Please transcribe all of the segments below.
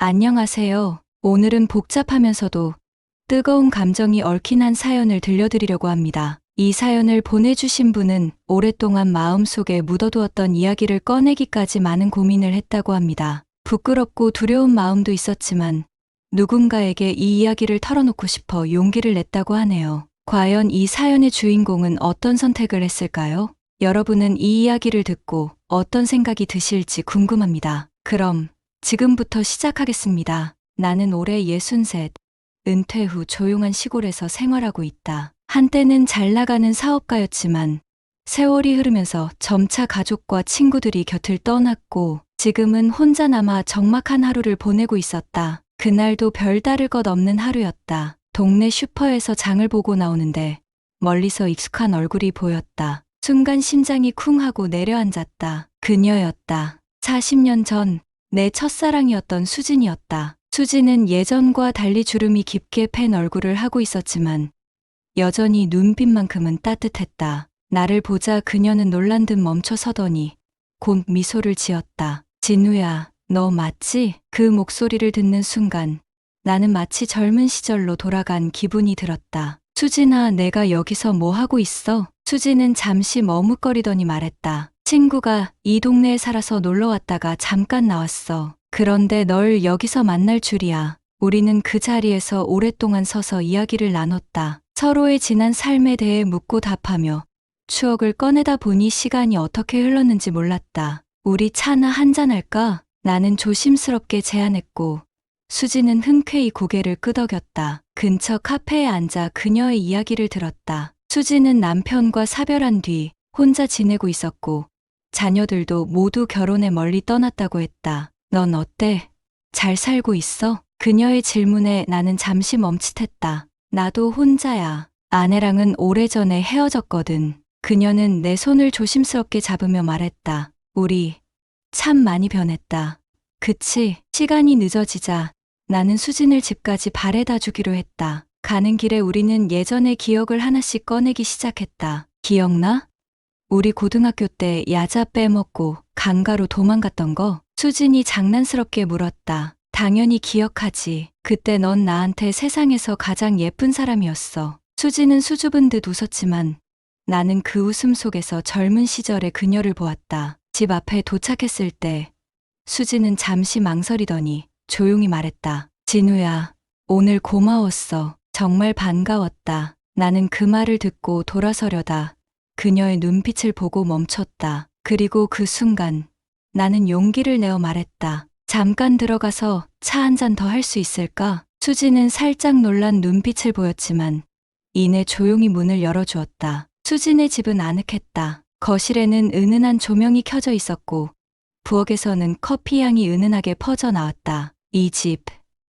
안녕하세요. 오늘은 복잡하면서도 뜨거운 감정이 얽힌 한 사연을 들려드리려고 합니다. 이 사연을 보내주신 분은 오랫동안 마음속에 묻어두었던 이야기를 꺼내기까지 많은 고민을 했다고 합니다. 부끄럽고 두려운 마음도 있었지만 누군가에게 이 이야기를 털어놓고 싶어 용기를 냈다고 하네요. 과연 이 사연의 주인공은 어떤 선택을 했을까요? 여러분은 이 이야기를 듣고 어떤 생각이 드실지 궁금합니다. 그럼 지금부터 시작하겠습니다. 나는 올해 63, 은퇴 후 조용한 시골에서 생활하고 있다. 한때는 잘 나가는 사업가였지만 세월이 흐르면서 점차 가족과 친구들이 곁을 떠났고 지금은 혼자 남아 적막한 하루를 보내고 있었다. 그날도 별다를 것 없는 하루였다. 동네 슈퍼에서 장을 보고 나오는데 멀리서 익숙한 얼굴이 보였다. 순간 심장이 쿵 하고 내려앉았다. 그녀였다. 40년 전 내 첫사랑이었던 수진이었다. 수진은 예전과 달리 주름이 깊게 팬 얼굴을 하고 있었지만 여전히 눈빛만큼은 따뜻했다. 나를 보자 그녀는 놀란 듯 멈춰서더니 곧 미소를 지었다. 진우야, 너 맞지? 그 목소리를 듣는 순간 나는 마치 젊은 시절로 돌아간 기분이 들었다. 수진아, 내가 여기서 뭐 하고 있어? 수진은 잠시 머뭇거리더니 말했다. 친구가 이 동네에 살아서 놀러 왔다가 잠깐 나왔어. 그런데 널 여기서 만날 줄이야. 우리는 그 자리에서 오랫동안 서서 이야기를 나눴다. 서로의 지난 삶에 대해 묻고 답하며 추억을 꺼내다 보니 시간이 어떻게 흘렀는지 몰랐다. 우리 차나 한잔할까? 나는 조심스럽게 제안했고 수지는 흔쾌히 고개를 끄덕였다. 근처 카페에 앉아 그녀의 이야기를 들었다. 수지는 남편과 사별한 뒤 혼자 지내고 있었고 자녀들도 모두 결혼해 멀리 떠났다고 했다. 넌 어때? 잘 살고 있어? 그녀의 질문에 나는 잠시 멈칫했다. 나도 혼자야. 아내랑은 오래전에 헤어졌거든. 그녀는 내 손을 조심스럽게 잡으며 말했다. 우리 참 많이 변했다. 그치? 시간이 늦어지자 나는 수진을 집까지 바래다 주기로 했다. 가는 길에 우리는 예전의 기억을 하나씩 꺼내기 시작했다. 기억나? 우리 고등학교 때 야자 빼먹고 강가로 도망갔던 거? 수진이 장난스럽게 물었다. 당연히 기억하지. 그때 넌 나한테 세상에서 가장 예쁜 사람이었어. 수진은 수줍은 듯 웃었지만 나는 그 웃음 속에서 젊은 시절의 그녀를 보았다. 집 앞에 도착했을 때 수진은 잠시 망설이더니 조용히 말했다. 진우야, 오늘 고마웠어. 정말 반가웠다. 나는 그 말을 듣고 돌아서려다 그녀의 눈빛을 보고 멈췄다. 그리고 그 순간 나는 용기를 내어 말했다. 잠깐 들어가서 차 한 잔 더 할 수 있을까? 수지는 살짝 놀란 눈빛을 보였지만 이내 조용히 문을 열어주었다. 수진의 집은 아늑했다. 거실에는 은은한 조명이 켜져 있었고 부엌에서는 커피 향이 은은하게 퍼져 나왔다. 이 집,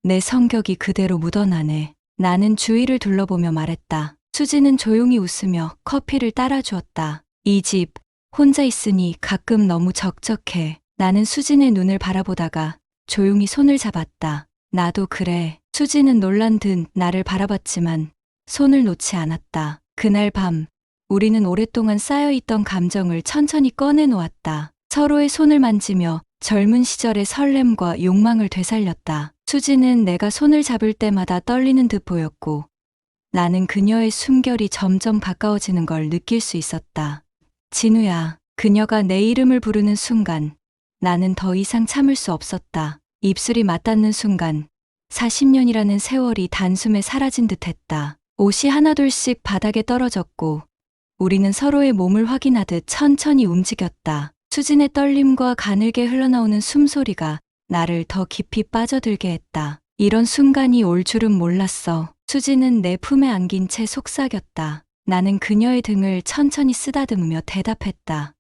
내 성격이 그대로 묻어나네. 나는 주위를 둘러보며 말했다. 수지는 조용히 웃으며 커피를 따라주었다. 이 집, 혼자 있으니 가끔 너무 적적해. 나는 수진의 눈을 바라보다가 조용히 손을 잡았다. 나도 그래. 수진은 놀란 듯 나를 바라봤지만 손을 놓지 않았다. 그날 밤, 우리는 오랫동안 쌓여있던 감정을 천천히 꺼내놓았다. 서로의 손을 만지며 젊은 시절의 설렘과 욕망을 되살렸다. 수지는 내가 손을 잡을 때마다 떨리는 듯 보였고 나는 그녀의 숨결이 점점 가까워지는 걸 느낄 수 있었다. 진우야, 그녀가 내 이름을 부르는 순간 나는 더 이상 참을 수 없었다. 입술이 맞닿는 순간 40년이라는 세월이 단숨에 사라진 듯했다. 옷이 하나둘씩 바닥에 떨어졌고 우리는 서로의 몸을 확인하듯 천천히 움직였다. 수진의 떨림과 가늘게 흘러나오는 숨소리가 나를 더 깊이 빠져들게 했다. 이런 순간이 올 줄은 몰랐어. 수진은 내 품에 안긴 채 속삭였다. 나는 그녀의 등을 천천히 쓰다듬으며 대답했다.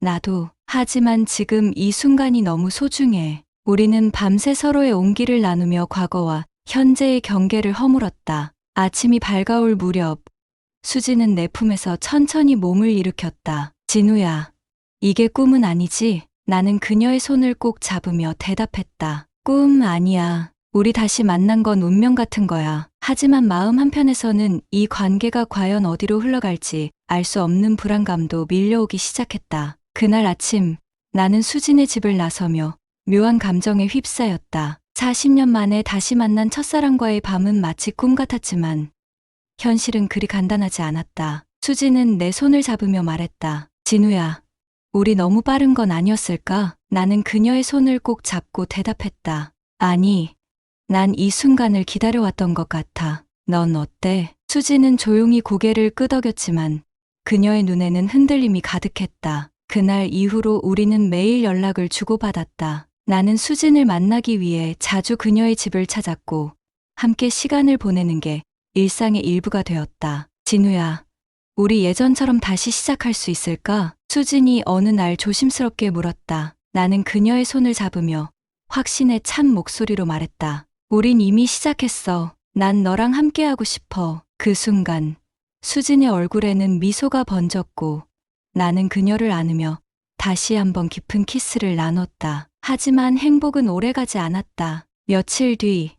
나도. 하지만 지금 이 순간이 너무 소중해. 우리는 밤새 서로의 온기를 나누며 과거와 현재의 경계를 허물었다. 아침이 밝아올 무렵 수지는 내 품에서 천천히 몸을 일으켰다. 진우야, 이게 꿈은 아니지? 나는 그녀의 손을 꼭 잡으며 대답했다. 꿈 아니야. 우리 다시 만난 건 운명 같은 거야. 하지만 마음 한편에서는 이 관계가 과연 어디로 흘러갈지 알 수 없는 불안감도 밀려오기 시작했다. 그날 아침 나는 수진의 집을 나서며 묘한 감정에 휩싸였다. 40년 만에 다시 만난 첫사랑과의 밤은 마치 꿈 같았지만 현실은 그리 간단하지 않았다. 수지는 내 손을 잡으며 말했다. 진우야, 우리 너무 빠른 건 아니었을까? 나는 그녀의 손을 꼭 잡고 대답했다. 아니, 난 이 순간을 기다려왔던 것 같아. 넌 어때? 수지는 조용히 고개를 끄덕였지만 그녀의 눈에는 흔들림이 가득했다. 그날 이후로 우리는 매일 연락을 주고받았다. 나는 수진을 만나기 위해 자주 그녀의 집을 찾았고 함께 시간을 보내는 게 일상의 일부가 되었다. 진우야, 우리 예전처럼 다시 시작할 수 있을까? 수진이 어느 날 조심스럽게 물었다. 나는 그녀의 손을 잡으며 확신에 찬 목소리로 말했다. 우린 이미 시작했어. 난 너랑 함께하고 싶어. 그 순간 수진의 얼굴에는 미소가 번졌고 나는 그녀를 안으며 다시 한번 깊은 키스를 나눴다. 하지만 행복은 오래가지 않았다. 며칠 뒤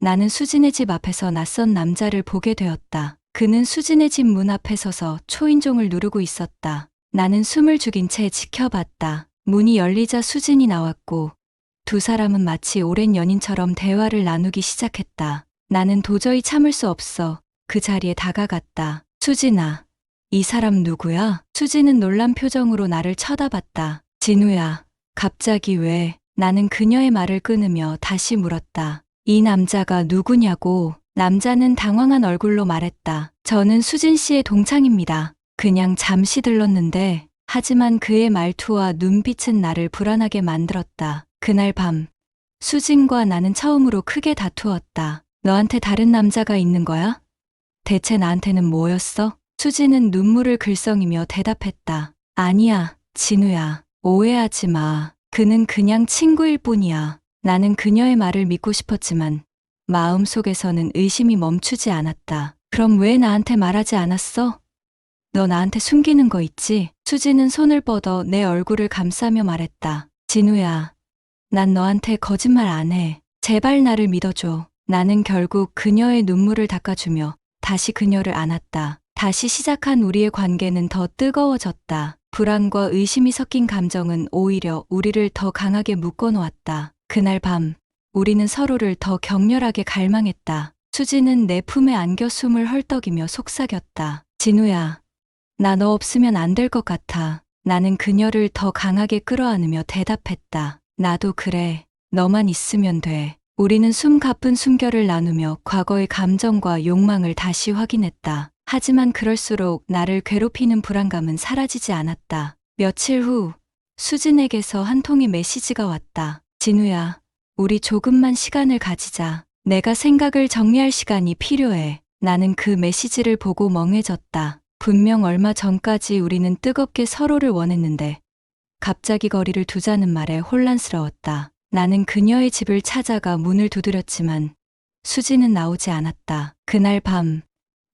나는 수진의 집 앞에서 낯선 남자를 보게 되었다. 그는 수진의 집 문 앞에 서서 초인종을 누르고 있었다. 나는 숨을 죽인 채 지켜봤다. 문이 열리자 수진이 나왔고 두 사람은 마치 오랜 연인처럼 대화를 나누기 시작했다. 나는 도저히 참을 수 없어 그 자리에 다가갔다. 수진아, 이 사람 누구야? 수진은 놀란 표정으로 나를 쳐다봤다. 진우야, 갑자기 왜? 나는 그녀의 말을 끊으며 다시 물었다. 이 남자가 누구냐고. 남자는 당황한 얼굴로 말했다. 저는 수진 씨의 동창입니다. 그냥 잠시 들렀는데, 하지만 그의 말투와 눈빛은 나를 불안하게 만들었다. 그날 밤, 수진과 나는 처음으로 크게 다투었다. 너한테 다른 남자가 있는 거야? 대체 나한테는 뭐였어? 수진은 눈물을 글썽이며 대답했다. 아니야, 진우야. 오해하지 마. 그는 그냥 친구일 뿐이야. 나는 그녀의 말을 믿고 싶었지만 마음속에서는 의심이 멈추지 않았다. 그럼 왜 나한테 말하지 않았어? 너 나한테 숨기는 거 있지? 수지는 손을 뻗어 내 얼굴을 감싸며 말했다. 진우야, 난 너한테 거짓말 안 해. 제발 나를 믿어줘. 나는 결국 그녀의 눈물을 닦아주며 다시 그녀를 안았다. 다시 시작한 우리의 관계는 더 뜨거워졌다. 불안과 의심이 섞인 감정은 오히려 우리를 더 강하게 묶어놓았다. 그날 밤, 우리는 서로를 더 격렬하게 갈망했다. 수지는 내 품에 안겨 숨을 헐떡이며 속삭였다. 진우야, 나 너 없으면 안 될 것 같아. 나는 그녀를 더 강하게 끌어안으며 대답했다. 나도 그래. 너만 있으면 돼. 우리는 숨가쁜 숨결을 나누며 과거의 감정과 욕망을 다시 확인했다. 하지만 그럴수록 나를 괴롭히는 불안감은 사라지지 않았다. 며칠 후 수진에게서 한 통의 메시지가 왔다. 진우야, 우리 조금만 시간을 가지자. 내가 생각을 정리할 시간이 필요해. 나는 그 메시지를 보고 멍해졌다. 분명 얼마 전까지 우리는 뜨겁게 서로를 원했는데 갑자기 거리를 두자는 말에 혼란스러웠다. 나는 그녀의 집을 찾아가 문을 두드렸지만 수지는 나오지 않았다. 그날 밤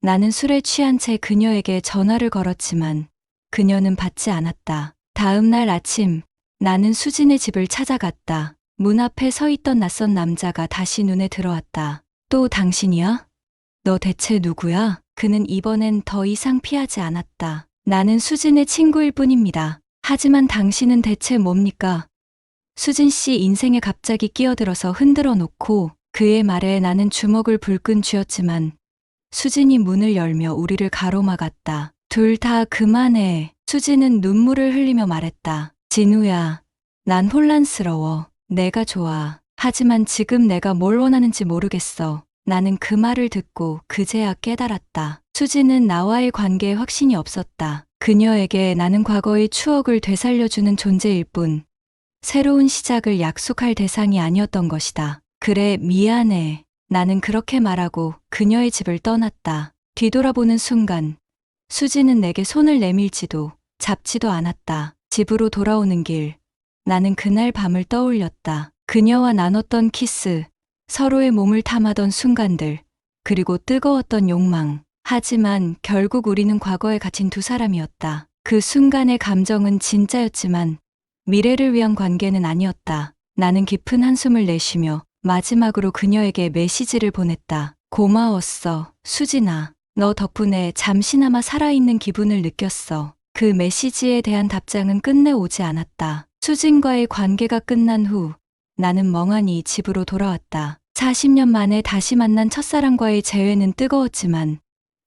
나는 술에 취한 채 그녀에게 전화를 걸었지만 그녀는 받지 않았다. 다음 날 아침 나는 수진의 집을 찾아갔다. 문 앞에 서 있던 낯선 남자가 다시 눈에 들어왔다. 또 당신이야? 너 대체 누구야? 그는 이번엔 더 이상 피하지 않았다. 나는 수진의 친구일 뿐입니다. 하지만 당신은 대체 뭡니까? 수진 씨 인생에 갑자기 끼어들어서 흔들어 놓고 그의 말에 나는 주먹을 불끈 쥐었지만 수진이 문을 열며 우리를 가로막았다. 둘 다 그만해. 수진은 눈물을 흘리며 말했다. 진우야, 난 혼란스러워. 내가 좋아. 하지만 지금 내가 뭘 원하는지 모르겠어. 나는 그 말을 듣고 그제야 깨달았다. 수지는 나와의 관계에 확신이 없었다. 그녀에게 나는 과거의 추억을 되살려주는 존재일 뿐 새로운 시작을 약속할 대상이 아니었던 것이다. 그래, 미안해. 나는 그렇게 말하고 그녀의 집을 떠났다. 뒤돌아보는 순간 수지는 내게 손을 내밀지도 잡지도 않았다. 집으로 돌아오는 길 나는 그날 밤을 떠올렸다. 그녀와 나눴던 키스, 서로의 몸을 탐하던 순간들, 그리고 뜨거웠던 욕망. 하지만 결국 우리는 과거에 갇힌 두 사람이었다. 그 순간의 감정은 진짜였지만 미래를 위한 관계는 아니었다. 나는 깊은 한숨을 내쉬며 마지막으로 그녀에게 메시지를 보냈다. 고마웠어, 수진아. 너 덕분에 잠시나마 살아있는 기분을 느꼈어. 그 메시지에 대한 답장은 끝내 오지 않았다. 수진과의 관계가 끝난 후 나는 멍하니 집으로 돌아왔다. 40년 만에 다시 만난 첫사랑과의 재회는 뜨거웠지만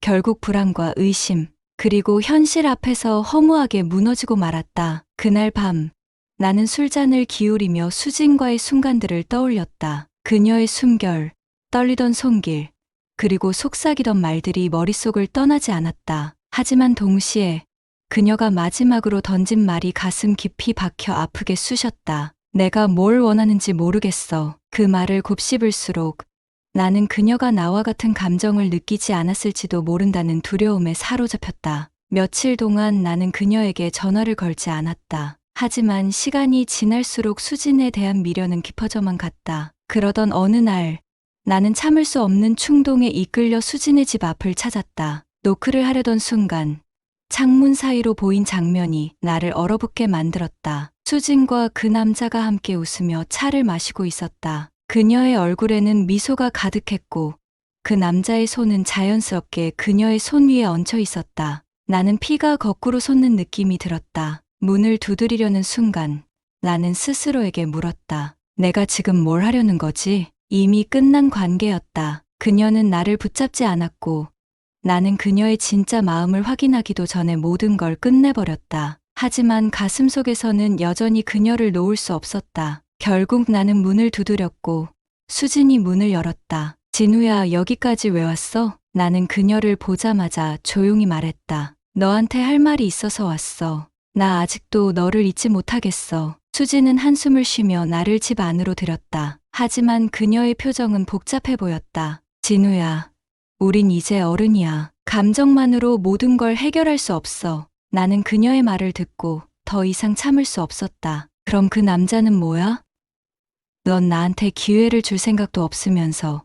결국 불안과 의심, 그리고 현실 앞에서 허무하게 무너지고 말았다. 그날 밤, 나는 술잔을 기울이며 수진과의 순간들을 떠올렸다. 그녀의 숨결, 떨리던 손길, 그리고 속삭이던 말들이 머릿속을 떠나지 않았다. 하지만 동시에 그녀가 마지막으로 던진 말이 가슴 깊이 박혀 아프게 쑤셨다. 내가 뭘 원하는지 모르겠어. 그 말을 곱씹을수록 나는 그녀가 나와 같은 감정을 느끼지 않았을지도 모른다는 두려움에 사로잡혔다. 며칠 동안 나는 그녀에게 전화를 걸지 않았다. 하지만 시간이 지날수록 수진에 대한 미련은 깊어져만 갔다. 그러던 어느 날 나는 참을 수 없는 충동에 이끌려 수진의 집 앞을 찾았다. 노크를 하려던 순간 창문 사이로 보인 장면이 나를 얼어붙게 만들었다. 수진과 그 남자가 함께 웃으며 차를 마시고 있었다. 그녀의 얼굴에는 미소가 가득했고 그 남자의 손은 자연스럽게 그녀의 손 위에 얹혀 있었다. 나는 피가 거꾸로 솟는 느낌이 들었다. 문을 두드리려는 순간 나는 스스로에게 물었다. 내가 지금 뭘 하려는 거지? 이미 끝난 관계였다. 그녀는 나를 붙잡지 않았고 나는 그녀의 진짜 마음을 확인하기도 전에 모든 걸 끝내버렸다. 하지만 가슴속에서는 여전히 그녀를 놓을 수 없었다. 결국 나는 문을 두드렸고 수진이 문을 열었다. 진우야, 여기까지 왜 왔어? 나는 그녀를 보자마자 조용히 말했다. 너한테 할 말이 있어서 왔어. 나 아직도 너를 잊지 못하겠어. 수진은 한숨을 쉬며 나를 집 안으로 들였다. 하지만 그녀의 표정은 복잡해 보였다. 진우야, 우린 이제 어른이야. 감정만으로 모든 걸 해결할 수 없어. 나는 그녀의 말을 듣고 더 이상 참을 수 없었다. 그럼 그 남자는 뭐야? 넌 나한테 기회를 줄 생각도 없으면서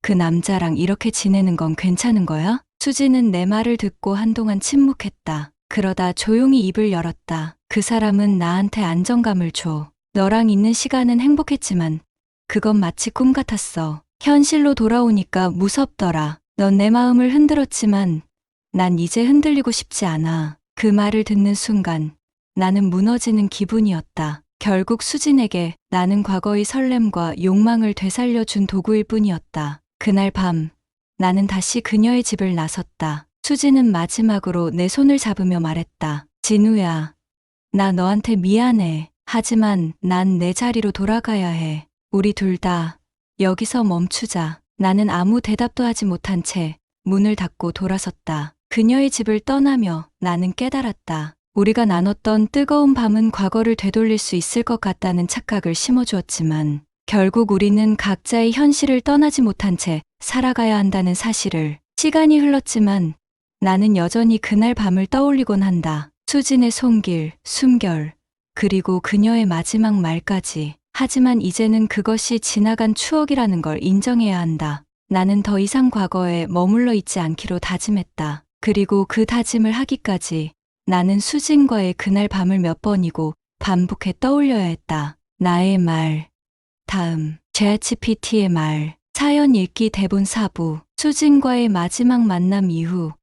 그 남자랑 이렇게 지내는 건 괜찮은 거야? 수지는 내 말을 듣고 한동안 침묵했다. 그러다 조용히 입을 열었다. 그 사람은 나한테 안정감을 줘. 너랑 있는 시간은 행복했지만 그건 마치 꿈 같았어. 현실로 돌아오니까 무섭더라. 넌 내 마음을 흔들었지만 난 이제 흔들리고 싶지 않아. 그 말을 듣는 순간 나는 무너지는 기분이었다. 결국 수진에게 나는 과거의 설렘과 욕망을 되살려준 도구일 뿐이었다. 그날 밤 나는 다시 그녀의 집을 나섰다. 수진은 마지막으로 내 손을 잡으며 말했다. 진우야, 나 너한테 미안해. 하지만 난 내 자리로 돌아가야 해. 우리 둘 다 여기서 멈추자. 나는 아무 대답도 하지 못한 채 문을 닫고 돌아섰다. 그녀의 집을 떠나며 나는 깨달았다. 우리가 나눴던 뜨거운 밤은 과거를 되돌릴 수 있을 것 같다는 착각을 심어주었지만 결국 우리는 각자의 현실을 떠나지 못한 채 살아가야 한다는 사실을. 시간이 흘렀지만 나는 여전히 그날 밤을 떠올리곤 한다. 수진의 손길, 숨결, 그리고 그녀의 마지막 말까지. 하지만 이제는 그것이 지나간 추억이라는 걸 인정해야 한다. 나는 더 이상 과거에 머물러 있지 않기로 다짐했다. 그리고 그 다짐을 하기까지 나는 수진과의 그날 밤을 몇 번이고 반복해 떠올려야 했다. 나의 말. 다음, ChatGPT의 말. 사연 읽기 대본 4부. 수진과의 마지막 만남 이후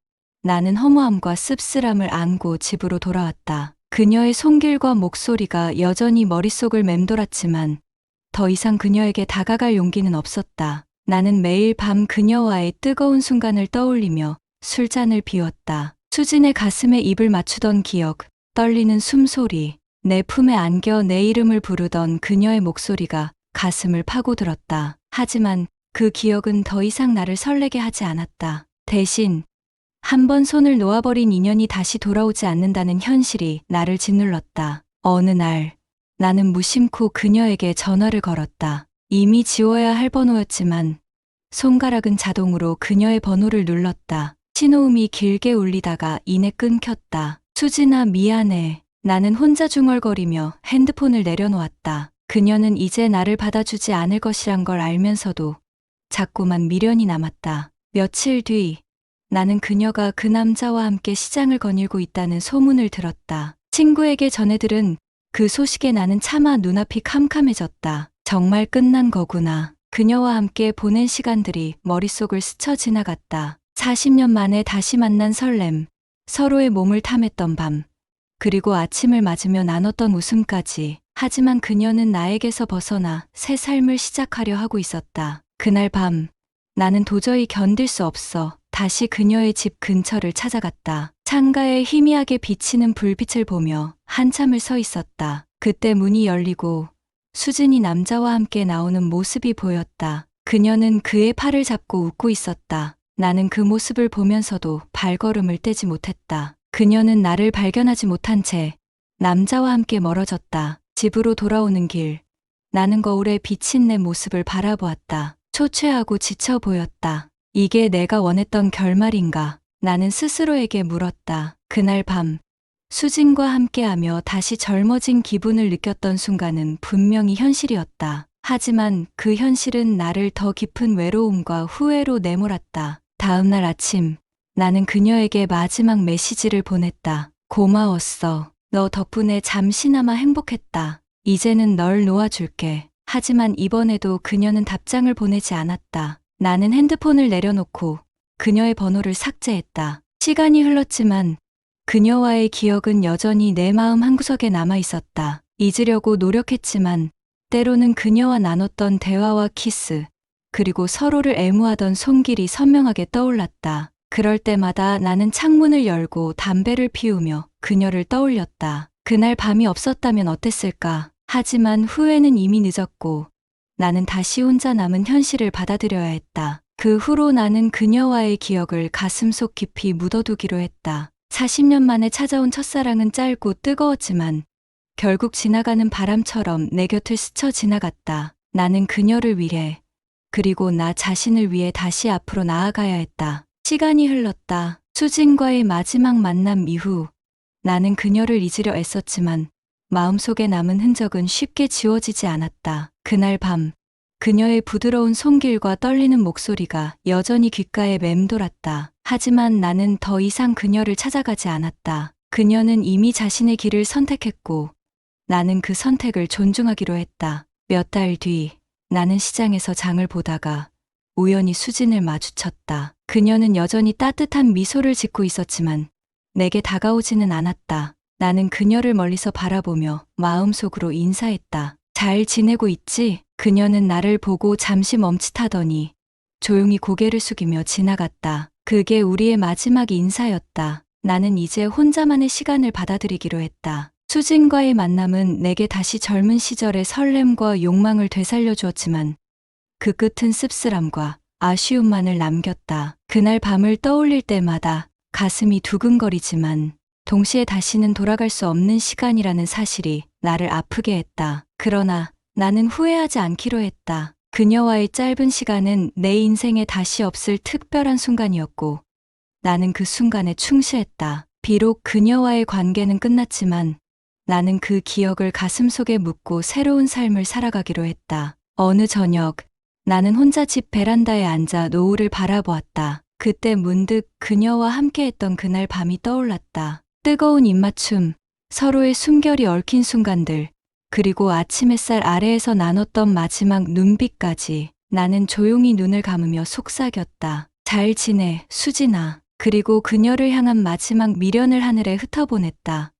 나는 허무함과 씁쓸함을 안고 집으로 돌아왔다. 그녀의 손길과 목소리가 여전히 머릿속을 맴돌았지만 더 이상 그녀에게 다가갈 용기는 없었다. 나는 매일 밤 그녀와의 뜨거운 순간을 떠올리며 술잔을 비웠다. 수진의 가슴에 입을 맞추던 기억, 떨리는 숨소리, 내 품에 안겨 내 이름을 부르던 그녀의 목소리가 가슴을 파고들었다. 하지만 그 기억은 더 이상 나를 설레게 하지 않았다. 대신 한 번 손을 놓아버린 인연이 다시 돌아오지 않는다는 현실이 나를 짓눌렀다. 어느 날 나는 무심코 그녀에게 전화를 걸었다. 이미 지워야 할 번호였지만 손가락은 자동으로 그녀의 번호를 눌렀다. 신호음이 길게 울리다가 이내 끊겼다. 수진아, 미안해. 나는 혼자 중얼거리며 핸드폰을 내려놓았다. 그녀는 이제 나를 받아주지 않을 것이란 걸 알면서도 자꾸만 미련이 남았다. 며칠 뒤 나는 그녀가 그 남자와 함께 시장을 거닐고 있다는 소문을 들었다. 친구에게 전해들은 그 소식에 나는 차마 눈앞이 캄캄해졌다. 정말 끝난 거구나. 그녀와 함께 보낸 시간들이 머릿속을 스쳐 지나갔다. 40년 만에 다시 만난 설렘, 서로의 몸을 탐했던 밤, 그리고 아침을 맞으며 나눴던 웃음까지. 하지만 그녀는 나에게서 벗어나 새 삶을 시작하려 하고 있었다. 그날 밤, 나는 도저히 견딜 수 없어 다시 그녀의 집 근처를 찾아갔다. 창가에 희미하게 비치는 불빛을 보며 한참을 서 있었다. 그때 문이 열리고 수진이 남자와 함께 나오는 모습이 보였다. 그녀는 그의 팔을 잡고 웃고 있었다. 나는 그 모습을 보면서도 발걸음을 떼지 못했다. 그녀는 나를 발견하지 못한 채 남자와 함께 멀어졌다. 집으로 돌아오는 길, 나는 거울에 비친 내 모습을 바라보았다. 초췌하고 지쳐 보였다. 이게 내가 원했던 결말인가? 나는 스스로에게 물었다. 그날 밤, 수진과 함께하며 다시 젊어진 기분을 느꼈던 순간은 분명히 현실이었다. 하지만 그 현실은 나를 더 깊은 외로움과 후회로 내몰았다. 다음 날 아침, 나는 그녀에게 마지막 메시지를 보냈다. 고마웠어. 너 덕분에 잠시나마 행복했다. 이제는 널 놓아줄게. 하지만 이번에도 그녀는 답장을 보내지 않았다. 나는 핸드폰을 내려놓고 그녀의 번호를 삭제했다. 시간이 흘렀지만 그녀와의 기억은 여전히 내 마음 한구석에 남아 있었다. 잊으려고 노력했지만 때로는 그녀와 나눴던 대화와 키스, 그리고 서로를 애무하던 손길이 선명하게 떠올랐다. 그럴 때마다 나는 창문을 열고 담배를 피우며 그녀를 떠올렸다. 그날 밤이 없었다면 어땠을까? 하지만 후회는 이미 늦었고 나는 다시 혼자 남은 현실을 받아들여야 했다. 그 후로 나는 그녀와의 기억을 가슴속 깊이 묻어두기로 했다. 40년 만에 찾아온 첫사랑은 짧고 뜨거웠지만 결국 지나가는 바람처럼 내 곁을 스쳐 지나갔다. 나는 그녀를 위해, 그리고 나 자신을 위해 다시 앞으로 나아가야 했다. 시간이 흘렀다. 수진과의 마지막 만남 이후 나는 그녀를 잊으려 애썼지만 마음속에 남은 흔적은 쉽게 지워지지 않았다. 그날 밤, 그녀의 부드러운 손길과 떨리는 목소리가 여전히 귓가에 맴돌았다. 하지만 나는 더 이상 그녀를 찾아가지 않았다. 그녀는 이미 자신의 길을 선택했고 나는 그 선택을 존중하기로 했다. 몇 달 뒤, 나는 시장에서 장을 보다가 우연히 수진을 마주쳤다. 그녀는 여전히 따뜻한 미소를 짓고 있었지만 내게 다가오지는 않았다. 나는 그녀를 멀리서 바라보며 마음속으로 인사했다. 잘 지내고 있지? 그녀는 나를 보고 잠시 멈칫하더니 조용히 고개를 숙이며 지나갔다. 그게 우리의 마지막 인사였다. 나는 이제 혼자만의 시간을 받아들이기로 했다. 수진과의 만남은 내게 다시 젊은 시절의 설렘과 욕망을 되살려 주었지만 그 끝은 씁쓸함과 아쉬움만을 남겼다. 그날 밤을 떠올릴 때마다 가슴이 두근거리지만 동시에 다시는 돌아갈 수 없는 시간이라는 사실이 나를 아프게 했다. 그러나 나는 후회하지 않기로 했다. 그녀와의 짧은 시간은 내 인생에 다시 없을 특별한 순간이었고 나는 그 순간에 충실했다. 비록 그녀와의 관계는 끝났지만 나는 그 기억을 가슴속에 묻고 새로운 삶을 살아가기로 했다. 어느 저녁, 나는 혼자 집 베란다에 앉아 노을을 바라보았다. 그때 문득 그녀와 함께했던 그날 밤이 떠올랐다. 뜨거운 입맞춤, 서로의 숨결이 얽힌 순간들, 그리고 아침 햇살 아래에서 나눴던 마지막 눈빛까지. 나는 조용히 눈을 감으며 속삭였다. 잘 지내, 수진아. 그리고 그녀를 향한 마지막 미련을 하늘에 흩어보냈다.